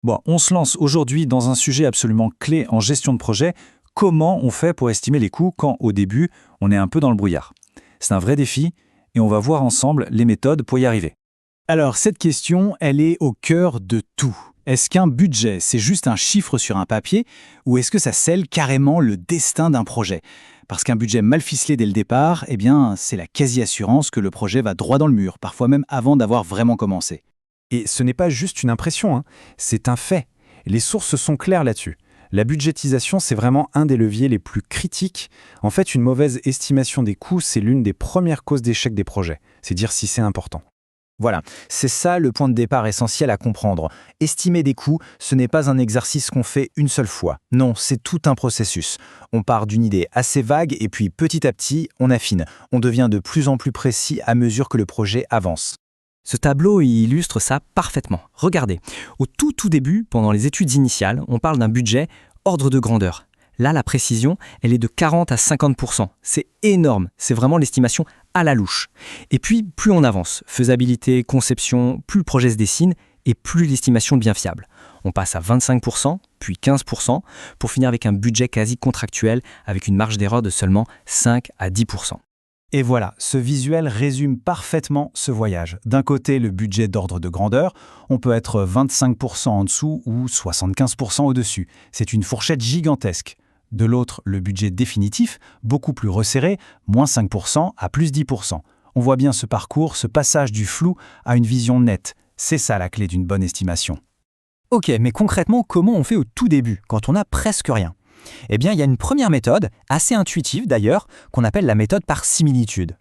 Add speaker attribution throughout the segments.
Speaker 1: Bon, on se lance aujourd'hui dans un sujet absolument clé en gestion de projet. Comment on fait pour estimer les coûts quand, au début, on est un peu dans le brouillard? C'est un vrai défi et on va voir ensemble les méthodes pour y arriver.
Speaker 2: Alors, cette question, elle est au cœur de tout. Est-ce qu'un budget, c'est juste un chiffre sur un papier, ou est-ce que ça scelle carrément le destin d'un projet? Parce qu'un budget mal ficelé dès le départ, eh bien, c'est la quasi-assurance que le projet va droit dans le mur, parfois même avant d'avoir vraiment commencé.
Speaker 3: Et ce n'est pas juste une impression, hein, c'est un fait. Les sources sont claires là-dessus. La budgétisation, c'est vraiment un des leviers les plus critiques. En fait, une mauvaise estimation des coûts, c'est l'une des premières causes d'échec des projets. C'est dire si c'est important.
Speaker 4: Voilà, c'est ça le point de départ essentiel à comprendre. Estimer des coûts, ce n'est pas un exercice qu'on fait une seule fois. Non, c'est tout un processus. On part d'une idée assez vague et puis petit à petit, on affine. On devient de plus en plus précis à mesure que le projet avance.
Speaker 5: Ce tableau il illustre ça parfaitement. Regardez, au tout début, pendant les études initiales, on parle d'un budget ordre de grandeur. Là, la précision, elle est de 40 à 50%. C'est énorme, c'est vraiment l'estimation à la louche. Et puis, plus on avance, faisabilité, conception, plus le projet se dessine et plus l'estimation devient fiable. On passe à 25%, puis 15%, pour finir avec un budget quasi contractuel avec une marge d'erreur de seulement 5 à 10%.
Speaker 2: Et voilà, ce visuel résume parfaitement ce voyage. D'un côté, le budget d'ordre de grandeur, on peut être 25% en dessous ou 75% au-dessus. C'est une fourchette gigantesque. De l'autre, le budget définitif, beaucoup plus resserré, moins 5% à plus 10%. On voit bien ce parcours, ce passage du flou à une vision nette. C'est ça la clé d'une bonne estimation.
Speaker 4: Ok, mais concrètement, comment on fait au tout début, quand on n'a presque rien? Eh bien, il y a une première méthode, assez intuitive d'ailleurs, qu'on appelle la méthode par similitude.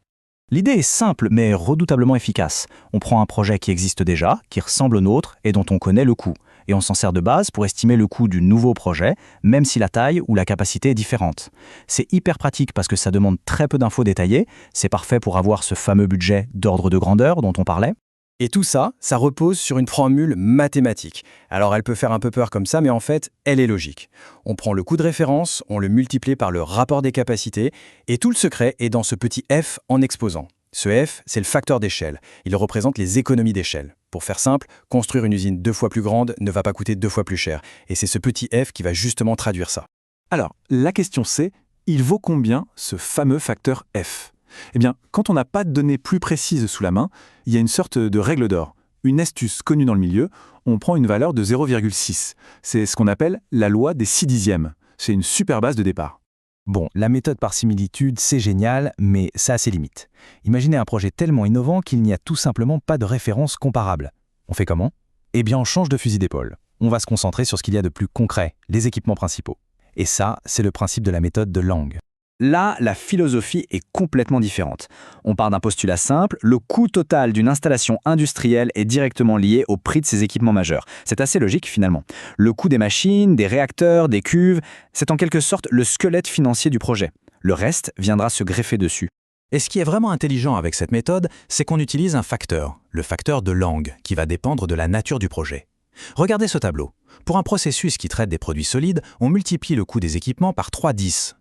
Speaker 4: L'idée est simple, mais redoutablement efficace. On prend un projet qui existe déjà, qui ressemble au nôtre et dont on connaît le coût. Et on s'en sert de base pour estimer le coût du nouveau projet, même si la taille ou la capacité est différente. C'est hyper pratique parce que ça demande très peu d'infos détaillées. C'est parfait pour avoir ce fameux budget d'ordre de grandeur dont on parlait.
Speaker 6: Et tout ça, ça repose sur une formule mathématique. Alors elle peut faire un peu peur comme ça, mais en fait, elle est logique. On prend le coût de référence, on le multiplie par le rapport des capacités, et tout le secret est dans ce petit f en exposant. Ce f, c'est le facteur d'échelle. Il représente les économies d'échelle. Pour faire simple, construire une usine 2 fois plus grande ne va pas coûter 2 fois plus cher. Et c'est ce petit f qui va justement traduire ça.
Speaker 3: Alors, la question c'est, il vaut combien ce fameux facteur F? Eh bien, quand on n'a pas de données plus précises sous la main, il y a une sorte de règle d'or. Une astuce connue dans le milieu, on prend une valeur de 0,6. C'est ce qu'on appelle la loi des 6 dixièmes. C'est une super base de départ.
Speaker 4: Bon, la méthode par similitude, c'est génial, mais ça a ses limites. Imaginez un projet tellement innovant qu'il n'y a tout simplement pas de référence comparable. On fait comment? Eh bien, on change de fusil d'épaule. On va se concentrer sur ce qu'il y a de plus concret, les équipements principaux. Et ça, c'est le principe de la méthode de Lang. Là, la philosophie est complètement différente. On part d'un postulat simple, le coût total d'une installation industrielle est directement lié au prix de ses équipements majeurs. C'est assez logique finalement. Le coût des machines, des réacteurs, des cuves, c'est en quelque sorte le squelette financier du projet. Le reste viendra se greffer dessus.
Speaker 1: Et ce qui est vraiment intelligent avec cette méthode, c'est qu'on utilise un facteur, le facteur de Lang, qui va dépendre de la nature du projet. Regardez ce tableau. Pour un processus qui traite des produits solides, on multiplie le coût des équipements par 3,10.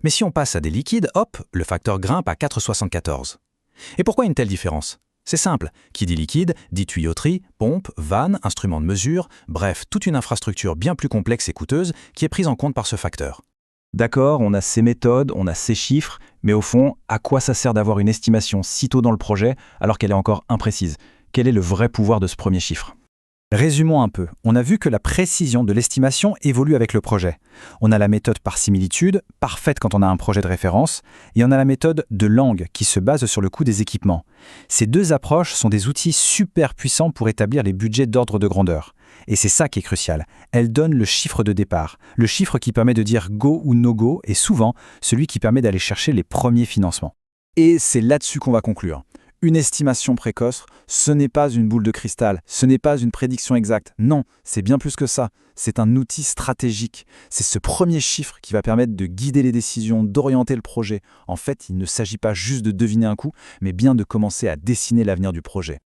Speaker 1: Mais si on passe à des liquides, hop, le facteur grimpe à 4,74. Et pourquoi une telle différence? C'est simple. Qui dit liquide, dit tuyauterie, pompe, vanne, instruments de mesure, bref, toute une infrastructure bien plus complexe et coûteuse qui est prise en compte par ce facteur.
Speaker 4: D'accord, on a ces méthodes, on a ces chiffres, mais au fond, à quoi ça sert d'avoir une estimation si tôt dans le projet alors qu'elle est encore imprécise? Quel est le vrai pouvoir de ce premier chiffre? Résumons un peu. On a vu que la précision de l'estimation évolue avec le projet. On a la méthode par similitude, parfaite quand on a un projet de référence, et on a la méthode de Lang qui se base sur le coût des équipements. Ces deux approches sont des outils super puissants pour établir les budgets d'ordre de grandeur. Et c'est ça qui est crucial. Elles donnent le chiffre de départ, le chiffre qui permet de dire go ou no go, et souvent celui qui permet d'aller chercher les premiers financements.
Speaker 2: Et c'est là-dessus qu'on va conclure. Une estimation précoce, ce n'est pas une boule de cristal, ce n'est pas une prédiction exacte. Non, c'est bien plus que ça. C'est un outil stratégique. C'est ce premier chiffre qui va permettre de guider les décisions, d'orienter le projet. En fait, il ne s'agit pas juste de deviner un coût, mais bien de commencer à dessiner l'avenir du projet.